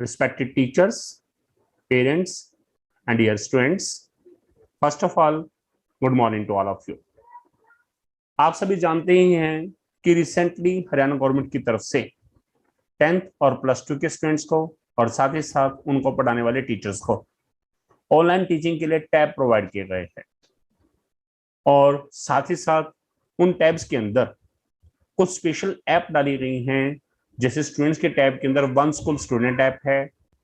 respected teachers, parents, and dear students. First of all, good morning to all of you. आप सभी जानते ही हैं कि रिसेंटली हरियाणा गवर्नमेंट की तरफ से 10th और +2 के स्टूडेंट्स को और साथ ही साथ उनको पढ़ाने वाले टीचर्स को ऑनलाइन टीचिंग के लिए टैब प्रोवाइड किए गए हैं और साथ ही साथ उन टैब्स के अंदर कुछ स्पेशल ऐप डाली गई हैं, जैसे स्टूडेंट्स के टैब के अंदर वन स्कूल स्टूडेंट ऐप है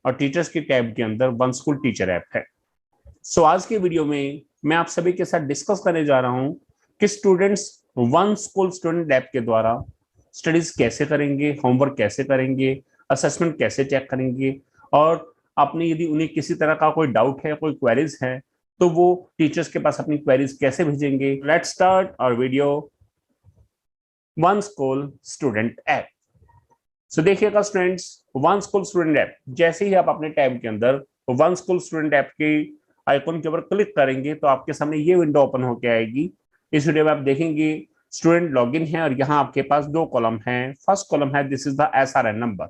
और टीचर्स के टैब के अंदर वन स्कूल टीचर ऐप है। सो आज के वीडियो में मैं आप सभी के साथ डिस्कस करने जा रहा हूं कि students One School student app के द्वारा स्टडीज कैसे करेंगे, होमवर्क कैसे करेंगे, असेसमेंट कैसे चेक करेंगे और अपने यदि उन्हें किसी तरह का कोई डाउट है, कोई क्वेरीज है, तो वो टीचर्स के पास अपनी क्वेरीज कैसे भेजेंगे। Let's start our video One School student app. So देखिएगा students, One School student app जैसे ही आप अपने टैब के अंदर वन स्कूल स्टूडेंट ऐप के आइकन के ऊपर क्लिक करेंगे तो आपके सामने ये विंडो ओपन होकर आएगी। इस वीडियो में आप देखेंगे स्टूडेंट लॉगिन है और यहाँ आपके पास दो कॉलम हैं। फर्स्ट कॉलम है this is the SRN number.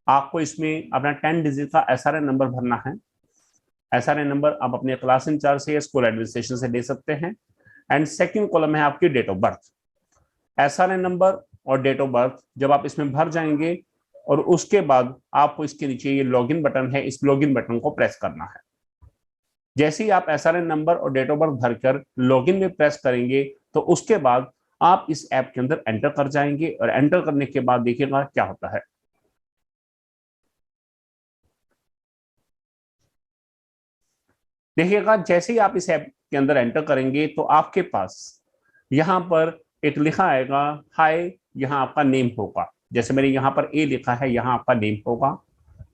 आपको इसमें अपना 10 डिजिट का SRN नंबर भरना है। SRN नंबर आप अपने क्लास इंचार्ज से या स्कूल एडमिनिस्ट्रेशन से ले सकते हैं। एंड सेकंड कॉलम है आपकी date of birth. SRN number और डेट ऑफ बर्थ जब आप इसमें भर जाएंगे और उसके बाद आपको इसके नीचे ये लॉगिन बटन है, इस लॉगिन बटन को प्रेस करना है। जैसे ही आप SRN नंबर और डेट ऑफ बर्थ भरकर लॉगिन में प्रेस करेंगे तो उसके बाद आप इस ऐप के अंदर एंटर कर जाएंगे और एंटर करने के बाद देखिएगा क्या होता है। देखिएगा जैसे ही आप इस ऐप के अंदर एंटर करेंगे तो आपके पास यहां पर एक लिखा आएगा हाय, यहाँ आपका नेम होगा। जैसे मैंने यहाँ पर ए लिखा है, यहाँ आपका नेम होगा,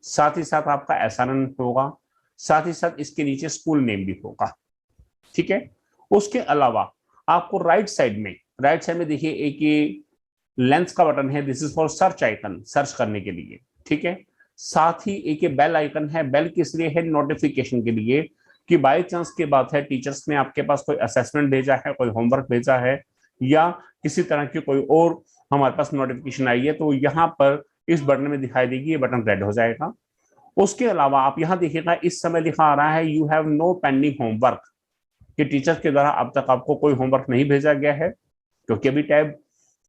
साथ ही साथ आपका SRN होगा, साथ ही साथ इसके नीचे स्कूल नेम भी होगा। ठीक है। उसके अलावा आपको राइट साइड में देखिए एक ये लेंस का बटन है, this is for search icon, search करने के लिए। ठीक है। साथ ही एक ये बेल आइकन है। बेल किस लिए है? नोटिफिकेशन के लिए, कि बाय चांस की बात है टीचर्स ने आपके पास कोई असेसमेंट भेजा है, कोई होमवर्क भेजा है या किसी तरह की कोई और हमारे पास नोटिफिकेशन आई है तो यहाँ पर इस बटन में दिखाई देगी, ये बटन रेड हो जाएगा। उसके अलावा आप यहाँ देखिएगा इस समय लिखा आ रहा है you have no pending homework, कि टीचर्स के द्वारा अब तक आपको कोई होमवर्क नहीं भेजा गया है क्योंकि अभी टैब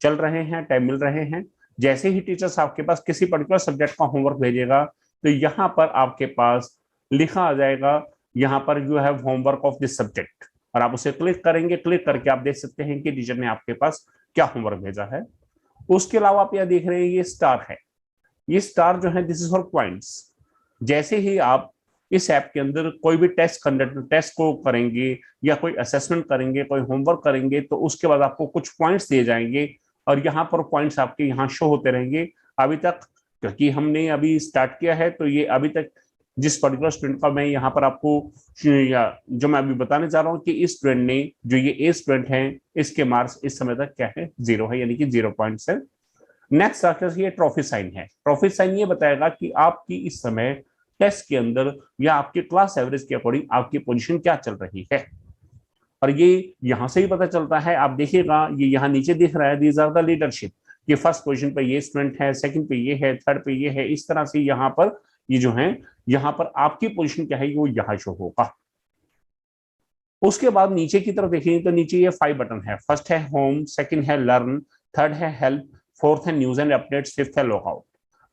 चल रहे हैं, टैब मिल रहे हैं। जैसे ही टीचर्स आपके पास किसी पर्टिकुलर सब्जेक्ट का होमवर्क भेजेगा तो यहाँ पर आपके पास लिखा आ जाएगा यहाँ पर you have homework of this subject और आप उसे क्लिक करेंगे। क्लिक करके आप देख सकते हैं कि टीचर ने आपके पास क्या होमवर्क भेजा है। उसके अलावा आप यह देख रहे हैं ये स्टार है। ये स्टार जो है दिस इज फॉर पॉइंट्स। जैसे ही आप इस ऐप के अंदर कोई भी टेस्ट को करेंगे या कोई असेसमेंट करेंगे, कोई होमवर्क करेंगे तो उसके बाद आपको कुछ पॉइंट्स दिए जाएंगे और यहाँ पर पॉइंट्स आपके यहाँ शो होते रहेंगे। अभी तक क्योंकि हमने अभी स्टार्ट किया है तो ये अभी तक जिस पर्टिकुलर स्टूडेंट का मैं यहाँ पर आपको या जो मैं अभी बताने जा रहा हूँ कि इस स्टूडेंट ने, जो ये ए स्टूडेंट है, इसके मार्क्स इस समय तक क्या है? 0 है, यानी कि 0 पॉइंट्स है। नेक्स्ट आकर ये ट्रॉफी साइन है। ट्रॉफी साइन ये बताएगा कि आपकी इस समय टेस्ट के अंदर या आपके क्लास एवरेज के अकॉर्डिंग आपकी पोजीशन क्या चल रही है और ये यहां से ही पता चलता है। आप देखिएगा ये यहाँ नीचे दिख रहा है दीज आर द लीडरशिप, कि फर्स्ट पोजीशन पे ये स्टूडेंट है, सेकंड पे ये है, थर्ड पे ये है। इस तरह से यहाँ पर ये जो है यहाँ पर आपकी पोजीशन क्या है वो यहाँ शो होगा। उसके बाद नीचे की तरफ देखेंगे तो नीचे ये 5 बटन है। फर्स्ट है होम, सेकंड है लर्न, थर्ड है हेल्प, फोर्थ है न्यूज एंड अपडेट्स, फिफ्थ है लॉगआउट।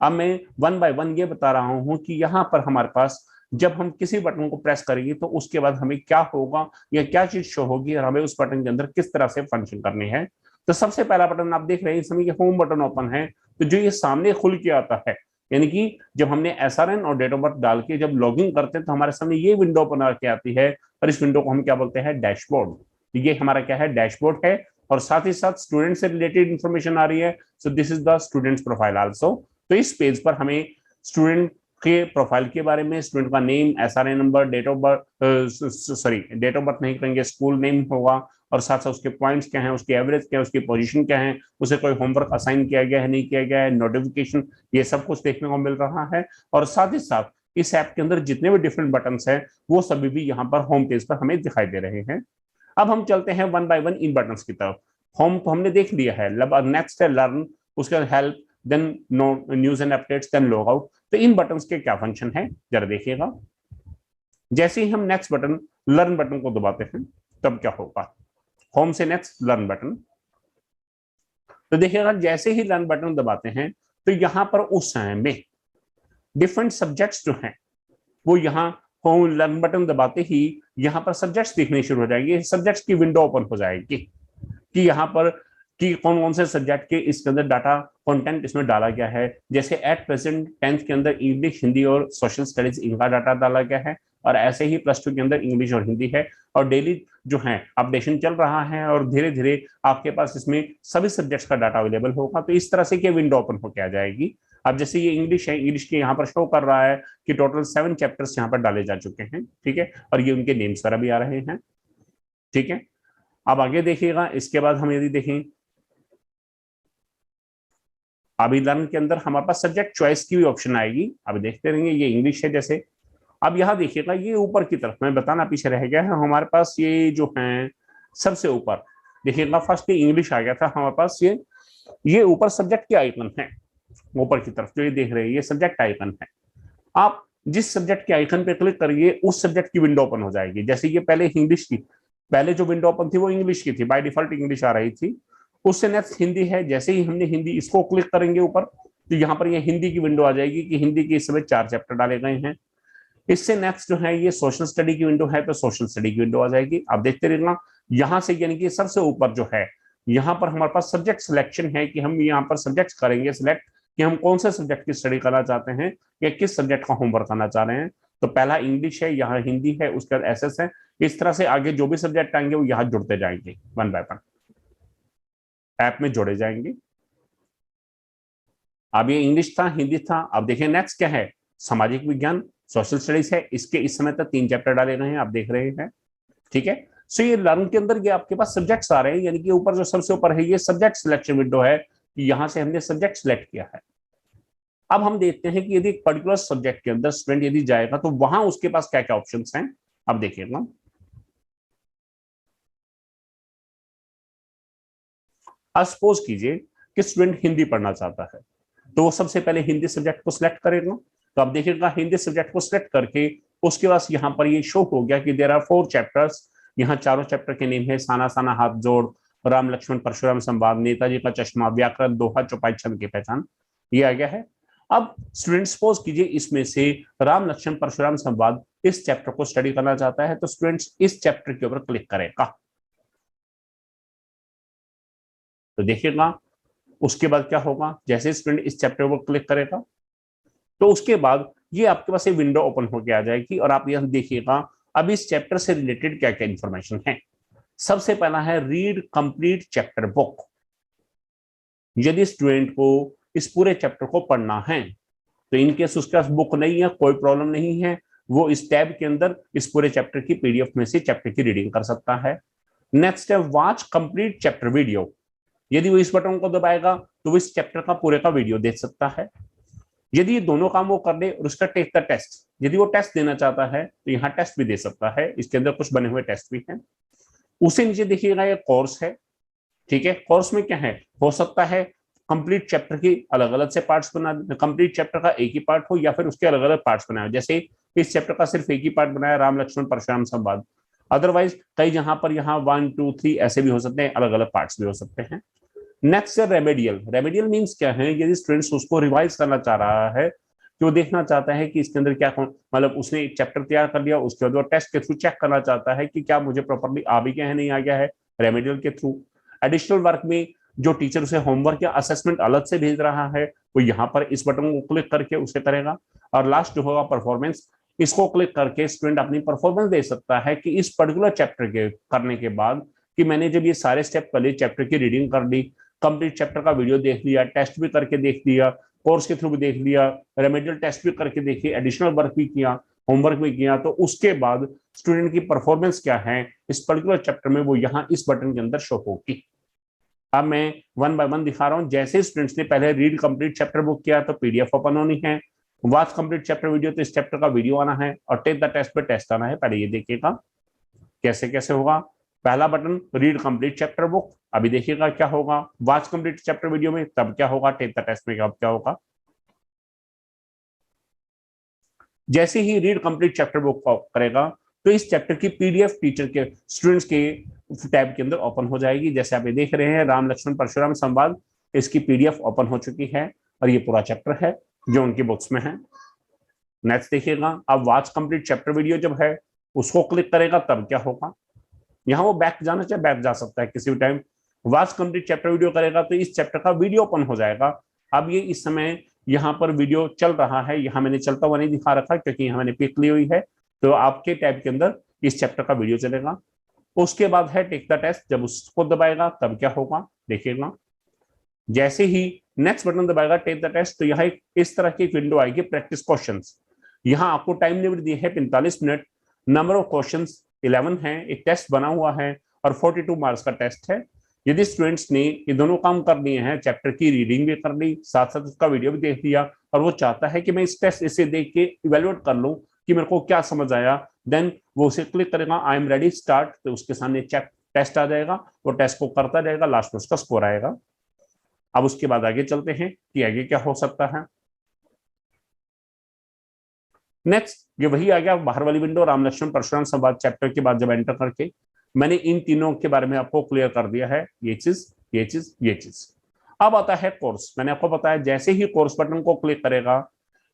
अब मैं वन बाय वन ये बता रहा हूं कि यहाँ पर हमारे पास जब हम किसी बटन को प्रेस करेंगे तो उसके बाद हमें क्या होगा या क्या चीज शो होगी और हमें उस बटन के अंदर किस तरह से फंक्शन करने हैं। तो सबसे पहला बटन आप देख रहे हैं इस समय होम बटन ओपन है। तो जो ये सामने खुल के आता है, यानी कि जब हमने SRN और डेट ऑफ बर्थ डाल के जब लॉगिन करते हैं तो हमारे सामने ये विंडो ओपन आके आती है और इस विंडो को हम क्या बोलते हैं? डैशबोर्ड। ये हमारा क्या है? डैशबोर्ड है और साथ ही साथ स्टूडेंट से रिलेटेड इंफॉर्मेशन आ रही है। सो this is the students profile also. तो इस पेज पर हमें स्टूडेंट के प्रोफाइल के बारे में, स्टूडेंट का name, SRN number, date of birth, date of birth नहीं करेंगे, स्कूल नेम होगा और साथ साथ उसके पॉइंट्स क्या हैं, उसकी एवरेज क्या है, उसकी पोजीशन क्या है, उसे कोई होमवर्क असाइन किया गया है, नहीं किया गया है, नोटिफिकेशन, ये सब कुछ देखने को मिल रहा है। और साथ ही साथ इस ऐप के अंदर जितने भी डिफरेंट बटन्स हैं वो सभी भी यहाँ पर होम पेज पर हमें दिखाई दे रहे हैं। अब हम चलते हैं one by one in buttons की तरफ। होम तो हमने देख लिया है। नेक्स्ट है लर्न, उसके बाद help, then no news and updates, then log out. तो इन बटन्स के क्या फंक्शन है जरा देखिएगा। जैसे ही हम नेक्स्ट बटन लर्न बटन को दबाते हैं तब क्या होगा, होम से नेक्स्ट लर्न बटन। तो देखिएगा जैसे ही लर्न बटन दबाते हैं तो यहां पर उस समय में डिफरेंट सब्जेक्ट्स जो हैं वो यहाँ होम लर्न बटन दबाते ही यहाँ पर सब्जेक्ट्स दिखने शुरू हो जाएंगे, सब्जेक्ट्स की विंडो ओपन हो जाएगी कि यहाँ पर कि कौन कौन से सब्जेक्ट के इसके अंदर डाटा कंटेंट इसमें डाला गया है। जैसे एट प्रेजेंट 10th के अंदर इंग्लिश, हिंदी और सोशल स्टडीज इनका डाटा डाला गया है, और ऐसे ही +2 के अंदर इंग्लिश और हिंदी है, और डेली जो है अपडेशन चल रहा है और धीरे धीरे आपके पास इसमें सभी सब्जेक्ट्स का डाटा अवेलेबल होगा। तो इस तरह से क्या विंडो ओपन होकर आ जाएगी। अब जैसे ये इंग्लिश है, इंग्लिश के यहाँ पर शो कर रहा है कि टोटल 7 चैप्टर्स यहाँ पर डाले जा चुके हैं, ठीक है, और ये उनके नेम्स वगैरह भी आ रहे हैं, ठीक है। अब आगे देखिएगा, इसके बाद हम यदि देखें अभी लर्न के अंदर हमारे पास सब्जेक्ट चॉइस की भी ऑप्शन आएगी। अब देखते रहेंगे, ये इंग्लिश है जैसे। अब यहाँ देखिएगा ये ऊपर की तरफ मैं बताना पीछे रह गया है, हमारे पास ये जो है सबसे ऊपर देखिएगा फर्स्ट इंग्लिश आ गया था हमारे पास, ये ऊपर सब्जेक्ट की आइकन है, ऊपर की तरफ जो ये देख रहे हैं ये सब्जेक्ट आइकन है। आप जिस सब्जेक्ट के आइकन पे क्लिक करिए उस सब्जेक्ट की विंडो ओपन हो जाएगी। जैसे ये पहले इंग्लिश की, पहले जो विंडो ओपन थी वो इंग्लिश की थी, बाय डिफॉल्ट इंग्लिश आ रही थी। उससे नेक्स्ट हिंदी है, जैसे ही हमने हिंदी इसको क्लिक करेंगे ऊपर तो यहाँ पर ये हिंदी की विंडो आ जाएगी कि हिंदी के इस समय 4 चैप्टर डाले गए हैं। इससे नेक्स्ट जो है ये सोशल स्टडी की विंडो है, तो सोशल स्टडी की विंडो आ जाएगी। आप देखते रहना यहाँ से, यानी कि सबसे ऊपर जो है यहाँ पर हमारे पास सब्जेक्ट सिलेक्शन है कि हम यहाँ पर सब्जेक्ट करेंगे सिलेक्ट कि हम कौन से सब्जेक्ट की स्टडी करना चाहते हैं या किस सब्जेक्ट का होमवर्क करना चाह रहे हैं। तो पहला इंग्लिश है, यहाँ हिंदी है, उसके बाद एसएस है। इस तरह से आगे जो भी सब्जेक्ट आएंगे वो यहाँ जुड़ते जाएंगे, 1 बाय 1 ऐप में जोड़े जाएंगे। अब ये इंग्लिश था, हिंदी था। अब देखिए नेक्स्ट क्या है, सामाजिक विज्ञान, सोशल स्टडीज है। इसके इस समय तक 3 चैप्टर डाले गए हैं, आप देख रहे हैं, ठीक है। सो ये लर्न के अंदर ये आपके पास सब्जेक्ट्स आ रहे हैं, यानी कि ऊपर जो सबसे ऊपर है ये सब्जेक्ट सिलेक्शन विंडो है, यहां से हमने सब्जेक्ट सिलेक्ट किया है। अब हम देखते हैं कि यदि एक पर्टिकुलर सब्जेक्ट के अंदर स्टूडेंट यदि जाएगा तो वहां उसके पास क्या क्या ऑप्शंस हैं। अब देखिएगा, सपोज कीजिए कि स्टूडेंट हिंदी पढ़ना चाहता है तो वो सबसे पहले हिंदी सब्जेक्ट को सिलेक्ट करेगा। तो आप देखिएगा हिंदी सब्जेक्ट को सिलेक्ट करके उसके बाद यहाँ पर ये शो हो गया कि देयर आर 4 चैप्टर्स। यहाँ चारों चैप्टर के नेम है साना साना हाथ जोड़, राम लक्ष्मण परशुराम संवाद, नेताजी का चश्मा, व्याकरण, दोहा, चौपाई, छंद की पहचान, ये आ गया है। अब स्टूडेंट सपोज कीजिए इसमें से राम लक्ष्मण परशुराम संवाद इस चैप्टर को स्टडी करना चाहता है, तो स्टूडेंट्स इस चैप्टर के ऊपर क्लिक करेगा। तो देखिएगा उसके बाद क्या होगा, जैसे स्टूडेंट इस चैप्टर पर क्लिक करेगा तो उसके बाद ये आपके पास एक विंडो ओपन होकर आ जाएगी और आप यहां देखिएगा अब इस चैप्टर से रिलेटेड क्या क्या इंफॉर्मेशन है। सबसे पहला है रीड कंप्लीट चैप्टर बुक। यदि स्टूडेंट को इस पूरे चैप्टर को पढ़ना है तो इनकेस उसके पास बुक नहीं है कोई प्रॉब्लम नहीं है, वो इस टैब के अंदर इस पूरे चैप्टर की पीडीएफ में से चैप्टर की रीडिंग कर सकता है। नेक्स्ट है वॉच कंप्लीट चैप्टर वीडियो। यदि वो इस बटन को दबाएगा तो वो इस चैप्टर का पूरे का वीडियो देख सकता है। यदि ये दोनों काम वो कर ले और उसका टेक का टेस्ट, यदि वो टेस्ट देना चाहता है तो यहाँ टेस्ट भी दे सकता है, इसके अंदर कुछ बने हुए टेस्ट भी हैं। उसे नीचे देखिएगा ये कोर्स है, ठीक है। कोर्स में क्या है, हो सकता है कंप्लीट चैप्टर की अलग अलग से पार्ट्स बना, कंप्लीट चैप्टर का एक ही पार्ट हो या फिर उसके अलग अलग पार्ट्स बनाए। जैसे इस चैप्टर का सिर्फ एक ही पार्ट बनाया राम लक्ष्मण परशुराम संवाद, अदरवाइज कई जहां पर यहाँ 1 2 3 ऐसे भी हो सकते हैं, अलग अलग पार्ट्स भी हो सकते हैं। नेक्स्ट है रेमेडियल। रेमेडियल मीन्स क्या है, यदि स्टूडेंट्स उसको रिवाइज करना चाह रहा है कि वो देखना चाहता है कि इसके अंदर क्या, मतलब उसने एक चैप्टर तैयार कर लिया उसके बाद वो टेस्ट के थ्रू चेक करना चाहता है कि क्या मुझे प्रॉपर्ली आ भी गया है नहीं आ गया है, रेमेडियल के थ्रू। एडिशनल वर्क में जो टीचर उसे होमवर्क या असेसमेंट अलग से भेज रहा है वो यहाँ पर इस बटन को क्लिक करके उसे करेगा। और लास्ट जो होगा परफॉर्मेंस, इसको क्लिक करके स्टूडेंट अपनी परफॉर्मेंस दे सकता है कि इस पर्टिकुलर चैप्टर के करने के बाद कि मैंने जब ये सारे स्टेप कर लिए, चैप्टर की रीडिंग कर ली, कंप्लीट चैप्टर का वीडियो देख लिया, टेस्ट भी करके देख लिया, कोर्स के थ्रू भी देख लिया, रेमेडियल टेस्ट भी करके देखिए, एडिशनल वर्क भी किया, होमवर्क भी किया, तो उसके बाद स्टूडेंट की परफॉर्मेंस क्या है इस पर्टिकुलर चैप्टर में वो यहाँ इस बटन के अंदर शो होगी। अब मैं 1 बाय 1 दिखा रहा हूँ। जैसे स्टूडेंट्स ने पहले रीड कंप्लीट चैप्टर बुक किया तो पीडीएफ ओपन होनी है, वॉच कंप्लीट चैप्टर वीडियो तो इस चैप्टर का वीडियो आना है, और टेक द टेस्ट पे टेस्ट आना है। पहले ये देखिएगा कैसे कैसे होगा। पहला button read complete chapter book, अभी देखिएगा क्या होगा। वॉच कंप्लीट चैप्टर वीडियो में तब क्या होगा, टेक द टेस्ट में क्या होगा। जैसे ही रीड कंप्लीट चैप्टर बुक करेगा तो इस चैप्टर की पीडीएफ टीचर के स्टूडेंट्स के टैब के अंदर ओपन हो जाएगी। जैसे आप ये देख रहे हैं राम लक्ष्मण परशुराम संवाद, इसकी पीडीएफ ओपन हो चुकी है और ये पूरा चैप्टर है जो उनकी बुक्स में है। नेक्स्ट देखिएगा, अब वॉच कंप्लीट चैप्टर वीडियो जब है उसको क्लिक करेगा तब क्या होगा। यहाँ वो बैक जाना चाहे बैक जा सकता है किसी भी time. Watch complete chapter video करेगा तो इस चैप्टर का वीडियो ओपन हो जाएगा। अब ये इस समय यहाँ पर वीडियो चल रहा है, यहाँ मैंने चलता हुआ नहीं दिखा रखा क्योंकि यहाँ मैंने पिक ली हुई है, तो आपके टैब के अंदर इस चैप्टर का वीडियो चलेगा। उसके बाद है टेक द टेस्ट, जब उसको दबाएगा तब क्या होगा देखिएगा। जैसे ही नेक्स्ट बटन दबाएगा टेक द टेस्ट, तो यहाँ एक इस तरह की विंडो आएगी प्रैक्टिस क्वेश्चंस। यहाँ आपको टाइम लिमिट दी है 45 मिनट, नंबर ऑफ क्वेश्चंस 11 है, एक टेस्ट बना हुआ है और 42 मार्क्स का टेस्ट है। यदि स्टूडेंट्स ने ये दोनों काम कर लिए हैं, चैप्टर की रीडिंग भी कर ली, साथ साथ उसका वीडियो भी देख लिया, और वो चाहता है कि मैं इस टेस्ट इसे देख के इवेल्युएट कर लूं कि मेरे को क्या समझ आया, देन वो उसे क्लिक करेगा आई एम रेडी स्टार्ट, तो उसके सामने टेस्ट आ जाएगा, वो टेस्ट को करता जाएगा, लास्ट में उसका स्कोर आएगा। अब उसके बाद आगे चलते हैं कि आगे क्या हो सकता है। नेक्स्ट ये वही आ गया बाहर वाली विंडो, राम लक्ष्मण परशुराम संवाद चैप्टर के बाद जब एंटर करके मैंने इन तीनों के बारे में आपको क्लियर कर दिया है, ये चीज ये चीज ये चीज। अब आता है कोर्स। मैंने आपको बताया जैसे ही कोर्स बटन को क्लिक करेगा,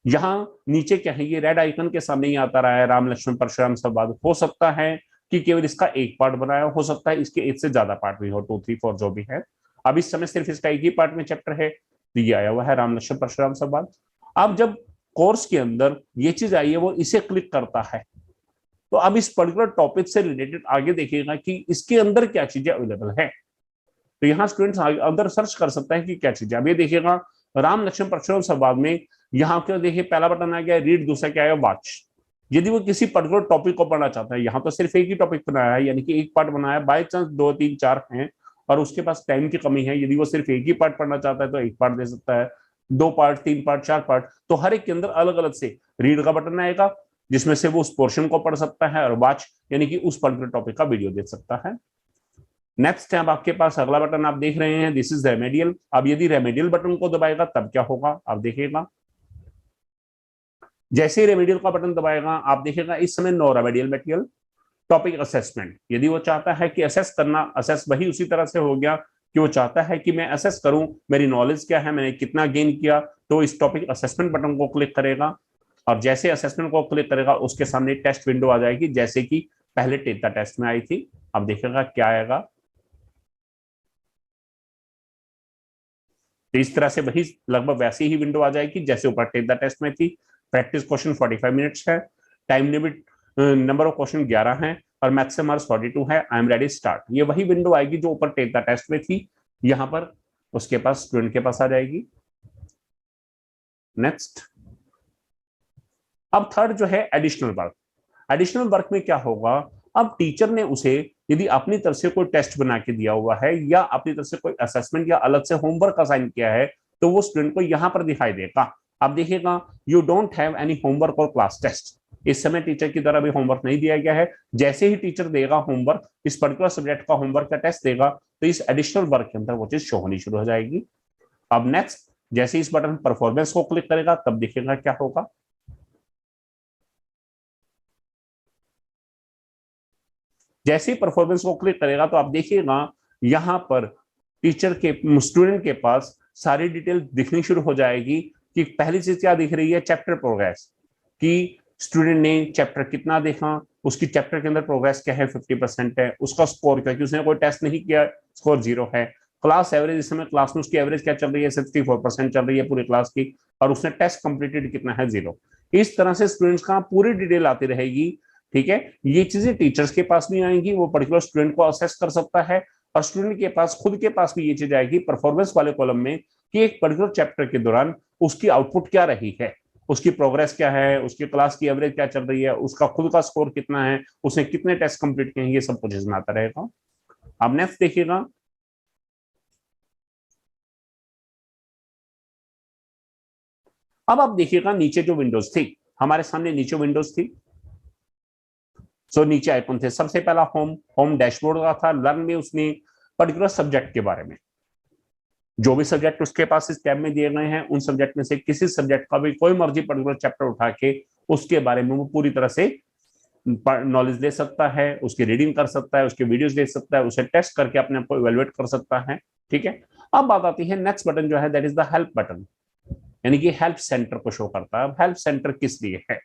यहाँ नीचे क्या है, ये रेड आइकन के सामने ही आता रहा है राम लक्ष्मण परशुराम संवाद। हो सकता है कि केवल इसका एक पार्ट बनाया हो सकता है इसके एक से ज्यादा पार्ट भी हो, 2 3 4 जो भी है। अब इस समय सिर्फ इसका एक ही पार्ट में चैप्टर है, तो ये आया हुआ है राम लक्ष्मण परशुराम संवाद। अब जब कोर्स के अंदर ये चीज आई है, वो इसे क्लिक करता है, तो अब इस पर्टिकुलर टॉपिक से रिलेटेड आगे देखिएगा कि इसके अंदर क्या चीजें अवेलेबल है। तो यहाँ स्टूडेंट्स अंदर सर्च कर सकता है कि क्या चीजें। अब ये देखिएगा राम लक्ष्मण परशुराम संवाद में यहाँ पे देखिए पहला बटन आ गया रीड, दूसरा क्या है वॉच। यदि वो किसी पर्टिकुलर टॉपिक को पढ़ना चाहता है, यहाँ तो सिर्फ एक ही टॉपिक बनाया है, यानी कि एक पार्ट बनाया है, बाई चांस 2 3 4 हैं और उसके पास टाइम की कमी है, यदि वो सिर्फ एक ही पार्ट पढ़ना चाहता है तो एक पार्ट दे सकता है, 2 पार्ट 3 पार्ट 4 पार्ट, तो हर एक के अंदर अलग अलग से रीड का बटन आएगा जिसमें से वो उस पोर्शन को पढ़ सकता है, और वॉच यानी कि उस पर्टिकुलर टॉपिक का वीडियो देख सकता है। नेक्स्ट है अब आपके पास अगला बटन आप देख रहे हैं, दिस इज रेमेडियल। अब यदि रेमेडियल बटन को दबाएगा तब क्या होगा आप देखिएगा। जैसे ही रेमेडियल का बटन दबाएगा आप देखिएगा इस समय no remedial material, topic assessment. यदि वो चाहता है कि असेस करना, असेस वही उसी तरह से हो गया कि वो चाहता है कि मैं असेस करूं मेरी नॉलेज क्या है, मैंने कितना गेन किया, तो इस टॉपिक असेसमेंट बटन को क्लिक करेगा और जैसे असेसमेंट को क्लिक करेगा उसके सामने टेस्ट विंडो आ जाएगी जैसे कि पहले टेटा टेस्ट में आई थी। अब देखिएगा क्या आएगा, तो इस तरह से वही लगभग वैसी ही विंडो आ जाएगी जैसे ऊपर टेटा टेस्ट में थी। प्रैक्टिस क्वेश्चन 45 मिनट्स है, time limit number of question 11 है और मैथ्स से मार्क्स 42 है, आई एम रेडी स्टार्ट। ये वही विंडो आएगी जो ऊपर टेटा टेस्ट में थी, यहाँ पर उसके पास स्टूडेंट के पास आ जाएगी। नेक्स्ट अब थर्ड जो है एडिशनल वर्क। एडिशनल वर्क में क्या होगा, अब टीचर ने उसे यदि अपनी तरफ से कोई टेस्ट बना के दिया हुआ है या अपनी तरफ से कोई असेसमेंट या अलग से होमवर्क असाइन किया है तो वो स्टूडेंट को यहां पर दिखाई देगा। अब देखिएगा you don't have any homework और क्लास टेस्ट, इस समय टीचर की तरह भी होमवर्क नहीं दिया गया है। जैसे ही टीचर देगा होमवर्क, इस पर्टिकुलर सब्जेक्ट का होमवर्क का टेस्ट देगा, तो इस एडिशनल वर्क के अंदर वो चीज शो होनी शुरू हो जाएगी। अब नेक्स्ट जैसे इस बटन परफॉर्मेंस को क्लिक करेगा तब देखिएगा क्या होगा। जैसे ही परफॉर्मेंस को क्लिक करेगा तो आप देखिएगा यहां पर टीचर के स्टूडेंट के पास सारी डिटेल दिखनी शुरू हो जाएगी कि पहली चीज क्या दिख रही है, चैप्टर प्रोग्रेस, कि स्टूडेंट ने चैप्टर कितना देखा, उसकी चैप्टर के अंदर प्रोग्रेस क्या है 50% है, उसका स्कोर क्या, क्योंकि उसने कोई टेस्ट नहीं किया स्कोर 0 है। क्लास एवरेज, इस समय क्लास में उसकी एवरेज क्या चल रही है 64% चल रही है पूरी क्लास की, और उसने टेस्ट कंप्लीटेड कितना है 0। इस तरह से स्टूडेंट्स का पूरी डिटेल आती रहेगी। ठीक है, ये चीजें टीचर्स के पास भी आएंगी, वो पर्टिकुलर स्टूडेंट को असेस कर सकता है, और स्टूडेंट के पास खुद के पास भी ये चीज आएगी परफॉर्मेंस वाले कॉलम में कि एक पर्टिकुलर चैप्टर के दौरान उसकी आउटपुट क्या रही है, उसकी प्रोग्रेस क्या है, उसकी क्लास की एवरेज क्या चल रही है, उसका खुद का स्कोर कितना है, उसने कितने टेस्ट कंप्लीट किए हैं, ये सब कुछ इसमें आता रहेगा। अब नेक्स्ट देखिएगा, अब आप देखिएगा नीचे जो विंडोज थी, हमारे सामने नीचे विंडोज थी, सो नीचे आइकन थे, सबसे पहला होम डैशबोर्ड का था। लर्न में उसने पर्टिकुलर सब्जेक्ट के बारे में, जो भी सब्जेक्ट उसके पास इस टैब में दिए गए हैं उन सब्जेक्ट में से किसी सब्जेक्ट का भी कोई मर्जी पर्टिकुलर चैप्टर उठा के उसके बारे में वो पूरी तरह से नॉलेज ले सकता है, उसकी रीडिंग कर सकता है, उसके वीडियोस देख सकता है, उसे टेस्ट करके अपने आप को इवेलुएट कर सकता है। ठीक है, अब बात आती है नेक्स्ट बटन जो है, that is the help button, यानी कि हेल्प सेंटर को शो करता है। अब हेल्प सेंटर किस लिए है?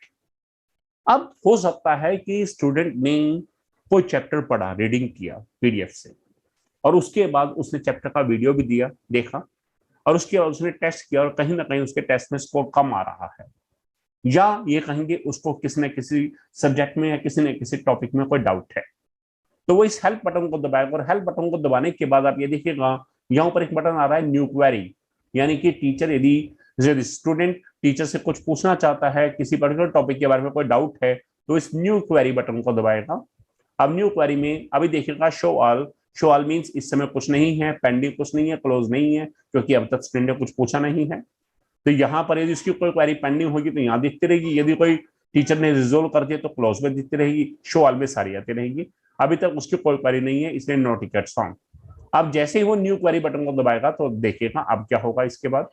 अब हो सकता है कि स्टूडेंट ने कोई चैप्टर पढ़ा, रीडिंग किया पीडीएफ से, और उसके बाद उसने चैप्टर का वीडियो भी दिया, देखा, और उसके बाद उसने टेस्ट किया और कहीं ना कहीं उसके टेस्ट में स्कोर कम आ रहा है, या ये कहेंगे उसको किसी न किसी सब्जेक्ट में या किसी न किसी टॉपिक में कोई डाउट है, तो वो इस हेल्प बटन को दबाएगा। और हेल्प बटन को दबाने के बाद आप ये देखिएगा यहाँ पर एक बटन आ रहा है न्यू क्वेरी, यानी कि टीचर यदि स्टूडेंट टीचर से कुछ पूछना चाहता है, किसी पर्टिकुलर टॉपिक के बारे में कोई डाउट है, तो इस न्यू क्वेरी बटन को दबाएगा। अब न्यू क्वेरी में अभी देखिएगा शो ऑल मीन्स इस समय कुछ नहीं है, पेंडिंग कुछ नहीं है, क्लोज नहीं है, क्योंकि अब तक स्टूडेंट ने कुछ पूछा नहीं है। तो यहाँ पर यदि उसकी कोई क्वेरी पेंडिंग होगी तो यहाँ दिखती रहेगी, यदि कोई टीचर ने रिजोल्व कर दिया तो क्लोज में दिखती रहेगी, शो ऑल में सारी आती रहेगी। अभी तक उसकी कोई क्वेरी नहीं है, इसलिए नो टिकट सॉन्ग। अब जैसे ही वो न्यू क्वेरी बटन को दबाएगा तो देखिएगा अब क्या होगा। इसके बाद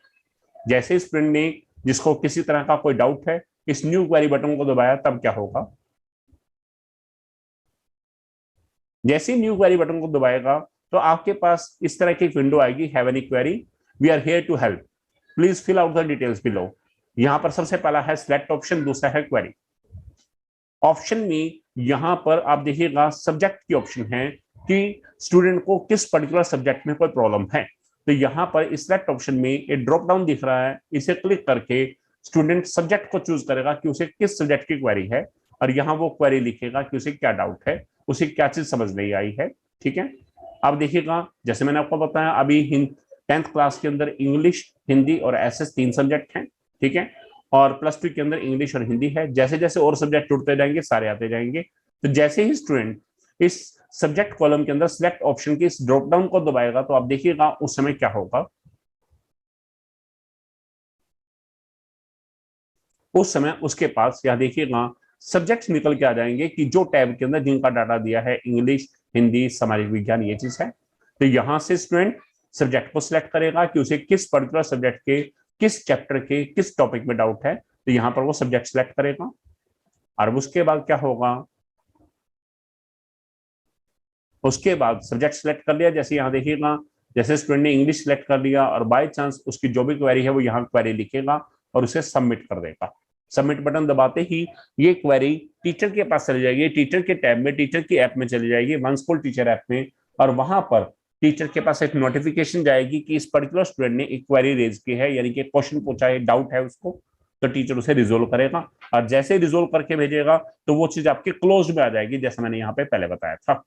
जैसे स्टूडेंट ने जिसको किसी तरह का कोई डाउट है इस न्यू क्वेरी बटन को दबाया, तब क्या होगा? जैसे ही न्यू क्वेरी बटन को दबाएगा तो आपके पास इस तरह की विंडो आएगी, have any query, we are here to help, please fill out the details below. यहां पर सबसे पहला है सिलेक्ट ऑप्शन, दूसरा है क्वेरी ऑप्शन। में यहां पर आप देखिएगा सब्जेक्ट की ऑप्शन है कि स्टूडेंट को किस पर्टिकुलर सब्जेक्ट में कोई प्रॉब्लम है, तो यहां पर इस सिलेक्ट ऑप्शन में एक ड्रॉप डाउन दिख रहा है, इसे क्लिक करके स्टूडेंट सब्जेक्ट को चूज करेगा कि उसे किस सब्जेक्ट की क्वेरी है, और यहाँ वो क्वेरी लिखेगा कि उसे क्या डाउट है, उसे क्या चीज समझ नहीं आई है। ठीक है, अब देखिएगा जैसे मैंने आपको बताया अभी 10th क्लास के अंदर इंग्लिश, हिंदी और एसएस 3 सब्जेक्ट हैं। ठीक है, और +2 के अंदर इंग्लिश और हिंदी है। जैसे जैसे और सब्जेक्ट जुड़ते जाएंगे सारे आते जाएंगे। तो जैसे ही स्टूडेंट इस सब्जेक्ट कॉलम के अंदर सिलेक्ट ऑप्शन के इस ड्रॉप डाउन को दबाएगा तो आप देखिएगा उस समय क्या होगा। उस समय उसके पास यह देखिएगा सब्जेक्ट निकल के आ जाएंगे कि जो टैब के अंदर जिनका डाटा दिया है इंग्लिश, हिंदी, सामाजिक विज्ञान, ये चीज है। तो यहां से स्टूडेंट सब्जेक्ट को सिलेक्ट करेगा कि उसे किस पर्टिकुलर सब्जेक्ट के किस चैप्टर के किस टॉपिक में डाउट है, तो यहां पर वो सब्जेक्ट सिलेक्ट करेगा। और उसके बाद क्या होगा, उसके बाद सब्जेक्ट सिलेक्ट कर लिया, जैसे यहाँ देखिएगा जैसे स्टूडेंट ने इंग्लिश सिलेक्ट कर लिया और बाय चांस उसकी जो भी क्वेरी है वो यहाँ क्वेरी लिखेगा और उसे सबमिट कर देगा। सबमिट बटन दबाते ही ये क्वेरी टीचर के पास चली जाएगी, टीचर के टैब में, टीचर की ऐप में चली जाएगी, वन स्कूल टीचर ऐप में, और वहां पर टीचर के पास एक नोटिफिकेशन जाएगी कि इस पर्टिकुलर स्टूडेंट ने एक क्वेरी रेज की है, यानी कि क्वेश्चन पूछा है, डाउट है उसको, तो टीचर उसे रिजोल्व करेगा। और जैसे रिजोल्व करके भेजेगा तो वो चीज आपके क्लोज में आ जाएगी, जैसे मैंने यहाँ पे पहले बताया था।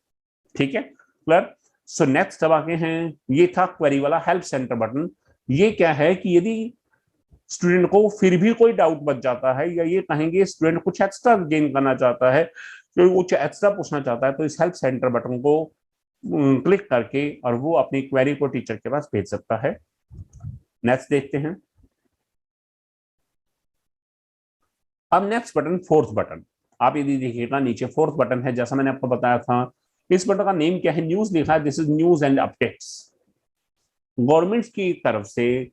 ठीक है, क्लियर? सो नेक्स्ट अब आगे हैं, ये था क्वेरी वाला हेल्प सेंटर बटन। ये क्या है कि यदि स्टूडेंट को फिर भी कोई डाउट बच जाता है, या ये कहेंगे स्टूडेंट कुछ एक्स्ट्रा गेन करना चाहता है, तो कुछ एक्स्ट्रा पूछना चाहता है, तो इस हेल्प सेंटर बटन को क्लिक करके और वो अपनी क्वेरी को टीचर के पास भेज सकता है। नेक्स्ट देखते हैं। अब नेक्स्ट बटन फोर्थ बटन, आप यदि देखिएगा नीचे फोर्थ बटन है, जैसा मैंने आपको बताया था। इस बटन का नेम क्या है? न्यूज लिखा है, this is news and updates. Government की तरफ से,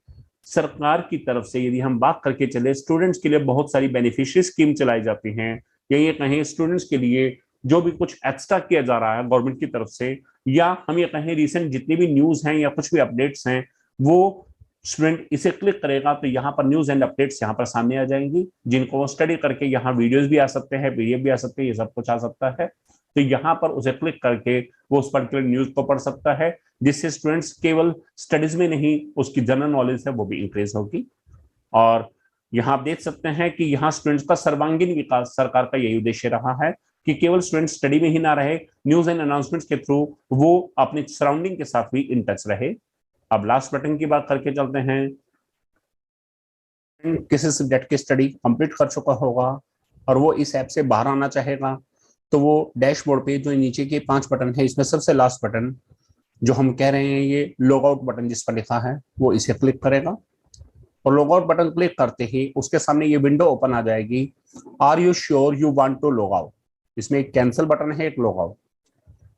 सरकार की तरफ से यदि हम बात करके चले, स्टूडेंट्स के लिए बहुत सारी बेनिफिशियरी स्कीम चलाई जाती हैं, या ये कहें स्टूडेंट्स के लिए जो भी कुछ एक्स्ट्रा किया जा रहा है गवर्नमेंट की तरफ से, या हम ये कहें रिसेंट जितनी भी न्यूज हैं या कुछ भी अपडेट्स हैं, वो स्टूडेंट इसे क्लिक करेगा तो यहाँ पर न्यूज एंड अपडेट्स यहाँ पर सामने आ जाएंगी, जिनको वो स्टडी करके यहाँ वीडियोस भी आ सकते हैं, पीडीएफ भी आ सकते हैं, ये सब कुछ आ सकता है। तो यहाँ पर उसे क्लिक करके वो उस पर्टिकुलर न्यूज को पढ़ सकता है, जिससे स्टूडेंट्स केवल स्टडीज में नहीं, उसकी जनरल नॉलेज है वो भी इंक्रीज होगी। और यहाँ आप देख सकते हैं कि यहाँ स्टूडेंट्स का सर्वांगीण विकास, सरकार का यही उद्देश्य रहा है कि केवल स्टूडेंट स्टडी में ही ना रहे, न्यूज एंड अनाउंसमेंट्स के थ्रू वो अपने सराउंडिंग के साथ भी इन टच रहे। अब लास्ट बटन की बात करके चलते हैं। किसी सब्जेक्ट की स्टडी कंप्लीट कर चुका होगा और वो इस ऐप से बाहर आना चाहेगा, तो वो डैशबोर्ड पे जो नीचे के 5 बटन है, इसमें सबसे लास्ट बटन जो हम कह रहे हैं ये लॉग आउट बटन जिस पर लिखा है, वो इसे क्लिक करेगा। और लॉग आउट बटन क्लिक करते ही उसके सामने ये विंडो ओपन आ जाएगी, are you sure you want to log out. इसमें एक कैंसिल बटन है, एक लॉग आउट।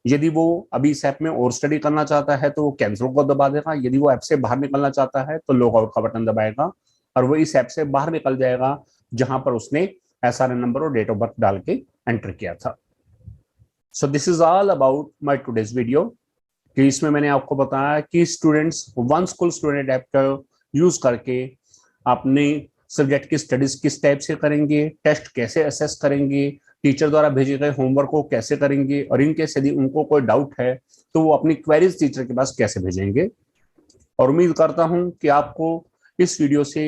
यदि वो अभी इस ऐप में और स्टडी करना चाहता है तो वो कैंसिल को दबा देगा, यदि वो ऐप से बाहर निकलना चाहता है तो लॉग आउट का बटन दबाएगा और वो इस ऐप से बाहर निकल जाएगा जहां पर उसने SRN नंबर और डेट ऑफ बर्थ डाल के एंटर किया था। सो this is all about my today's video, कि इसमें मैंने आपको बताया कि students One School student app का यूज करके अपने सब्जेक्ट की स्टडीज किस टाइप से करेंगे, टेस्ट कैसे असेस करेंगे, टीचर द्वारा भेजे गए होमवर्क को कैसे करेंगे, और इन केस यदि उनको कोई डाउट है तो वो अपनी क्वेरीज टीचर के पास कैसे भेजेंगे। और उम्मीद करता हूं कि आपको इस वीडियो से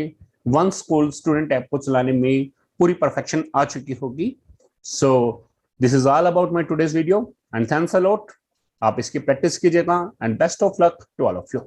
वन स्कूल स्टूडेंट ऐप को चलाने में पूरी परफेक्शन आ चुकी होगी। So this is all about my today's video and thanks a lot. आप इसकी प्रैक्टिस कीजिएगा and best of luck to all of you.